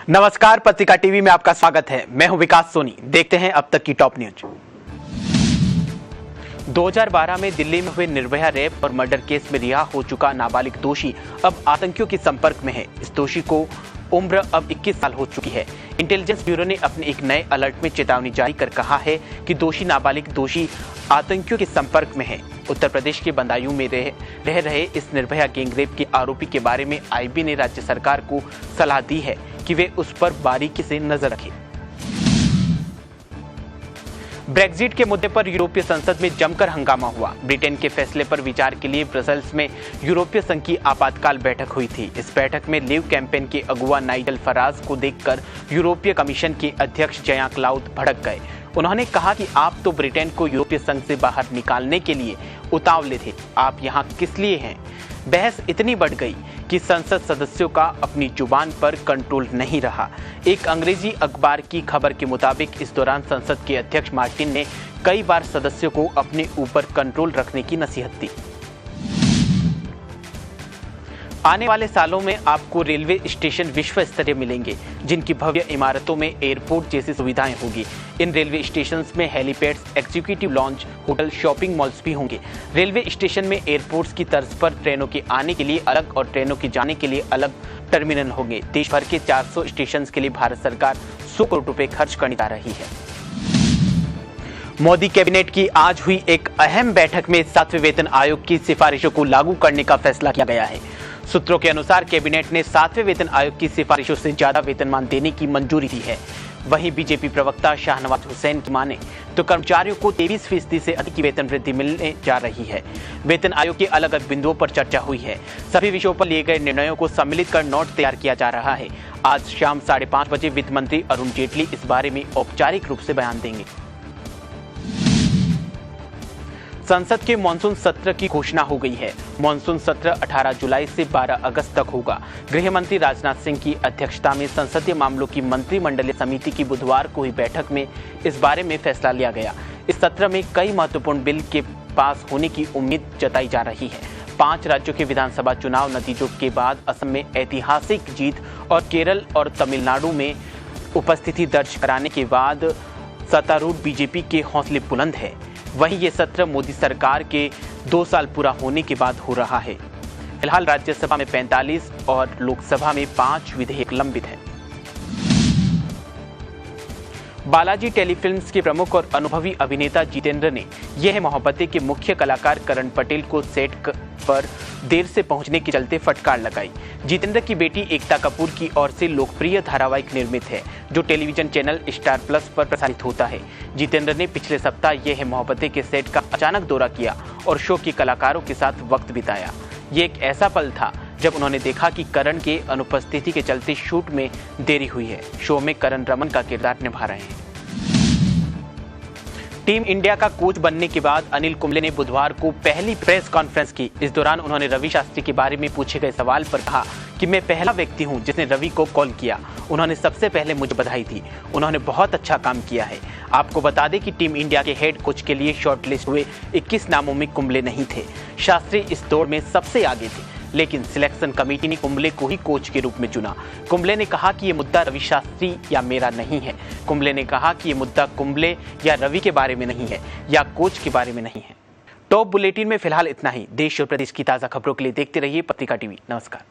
नमस्कार, पत्रिका टीवी में आपका स्वागत है। मैं हूं विकास सोनी। देखते हैं अब तक की टॉप न्यूज। 2012 में दिल्ली में हुए निर्भया रेप और मर्डर केस में रिहा हो चुका नाबालिग दोषी अब आतंकियों के संपर्क में है। इस दोषी को उम्र अब 21 साल हो चुकी है। इंटेलिजेंस ब्यूरो ने अपने एक नए अलर्ट में चेतावनी जारी कर कहा है कि नाबालिग दोषी आतंकियों के संपर्क में है। उत्तर प्रदेश के बदायूं में रह रहे इस निर्भया गैंगरेप के आरोपी के बारे में आईबी ने राज्य सरकार को सलाह दी है कि वे उस पर बारीकी से नजर रखें। ब्रेक्जिट के मुद्दे पर यूरोपीय संसद में जमकर हंगामा हुआ। ब्रिटेन के फैसले पर विचार के लिए ब्रसेल्स में यूरोपीय संघ की आपातकाल बैठक हुई थी। इस बैठक में लीव कैंपेन के अगुवा नाइजल फराज को देखकर यूरोपीय कमीशन के अध्यक्ष जयां क्लाउद भड़क गए। उन्होंने कहा कि आप तो ब्रिटेन को यूरोपीय संघ से बाहर निकालने के लिए उतावले थे, आप यहाँ किस लिए हैं? बहस इतनी बढ़ गई कि संसद सदस्यों का अपनी जुबान पर कंट्रोल नहीं रहा। एक अंग्रेजी अखबार की खबर के मुताबिक इस दौरान संसद के अध्यक्ष मार्टिन ने कई बार सदस्यों को अपने ऊपर कंट्रोल रखने की नसीहत दी। आने वाले सालों में आपको रेलवे स्टेशन विश्व स्तरीय मिलेंगे, जिनकी भव्य इमारतों में एयरपोर्ट जैसी सुविधाएं होगी। इन रेलवे स्टेशंस में helipads, executive launch, hotel, shopping malls भी होंगे। रेलवे स्टेशन में एयरपोर्ट्स की तर्ज पर ट्रेनों के आने के लिए अलग और ट्रेनों के जाने के लिए अलग टर्मिनल होंगे। देश भर के 400 स्टेशन के लिए भारत सरकार 100 करोड़ रुपए खर्च करने जा रही है। मोदी कैबिनेट की आज हुई एक अहम बैठक में 7वें वेतन आयोग की सिफारिशों को लागू करने का फैसला किया गया है। सूत्रों के अनुसार कैबिनेट ने 7वें वेतन आयोग की सिफारिशों से ज्यादा वेतनमान देने की मंजूरी दी है। वहीं बीजेपी प्रवक्ता शाहनवाज हुसैन की माने तो कर्मचारियों को 23% से अधिक की वेतन वृद्धि मिलने जा रही है। वेतन आयोग के अलग अलग बिंदुओं पर चर्चा हुई है। सभी विषयों पर लिए गए निर्णयों को सम्मिलित कर नोट तैयार किया जा रहा है। आज शाम 5:30 बजे वित्त मंत्री अरुण जेटली इस बारे में औपचारिक रूप से बयान देंगे। संसद के मानसून सत्र की घोषणा हो गई है। मानसून सत्र 18 जुलाई से 12 अगस्त तक होगा। गृह मंत्री राजनाथ सिंह की अध्यक्षता में संसदीय मामलों की मंत्रिमंडलीय समिति की बुधवार को हुई बैठक में इस बारे में फैसला लिया गया। इस सत्र में कई महत्वपूर्ण बिल के पास होने की उम्मीद जताई जा रही है। 5 राज्यों के विधानसभा चुनाव नतीजों के बाद असम में ऐतिहासिक जीत और केरल और तमिलनाडु में उपस्थिति दर्ज कराने के बाद सत्तारूढ़ बीजेपी के हौसले बुलंद है। वहीं ये सत्र मोदी सरकार के 2 साल पूरा होने के बाद हो रहा है। फिलहाल राज्यसभा में 45 और लोकसभा में 5 विधेयक लंबित हैं। बालाजी टेलीफिल्म्स के प्रमुख और अनुभवी अभिनेता जितेंद्र ने यह मोहब्बतें के मुख्य कलाकार करण पटेल को सेट पर देर से पहुंचने के चलते फटकार लगाई। जितेंद्र की बेटी एकता कपूर की ओर से लोकप्रिय धारावाहिक निर्मित है, जो टेलीविजन चैनल स्टार प्लस पर प्रसारित होता है। जितेंद्र ने पिछले सप्ताह यह मोहब्बतें के सेट का अचानक दौरा किया और शो के कलाकारों के साथ वक्त बिताया। ये एक ऐसा पल था जब उन्होंने देखा कि करण के अनुपस्थिति के चलते शूट में देरी हुई है। शो में करण रमन का किरदार निभा रहे हैं। टीम इंडिया का कोच बनने के बाद अनिल कुंबले ने बुधवार को पहली प्रेस कॉन्फ्रेंस की। इस दौरान उन्होंने रवि शास्त्री के बारे में पूछे गए सवाल पर कहा कि मैं पहला व्यक्ति हूं जिसने रवि को कॉल किया। उन्होंने सबसे पहले मुझे बधाई दी। उन्होंने बहुत अच्छा काम किया है। आपको बता दें कि टीम इंडिया के हेड कोच के लिए शॉर्टलिस्ट हुए 21 नामों में कुंबले नहीं थे। शास्त्री इस दौड़ में सबसे आगे थे, लेकिन सिलेक्शन कमेटी ने कुंबले को ही कोच के रूप में चुना। कुंबले ने कहा कि ये मुद्दा रवि शास्त्री या मेरा नहीं है। कुंबले ने कहा कि ये मुद्दा कुंबले या रवि के बारे में नहीं है या कोच के बारे में नहीं है। टॉप बुलेटिन में फिलहाल इतना ही। देश और प्रदेश की ताजा खबरों के लिए देखते रहिए पत्रिका टीवी। नमस्कार।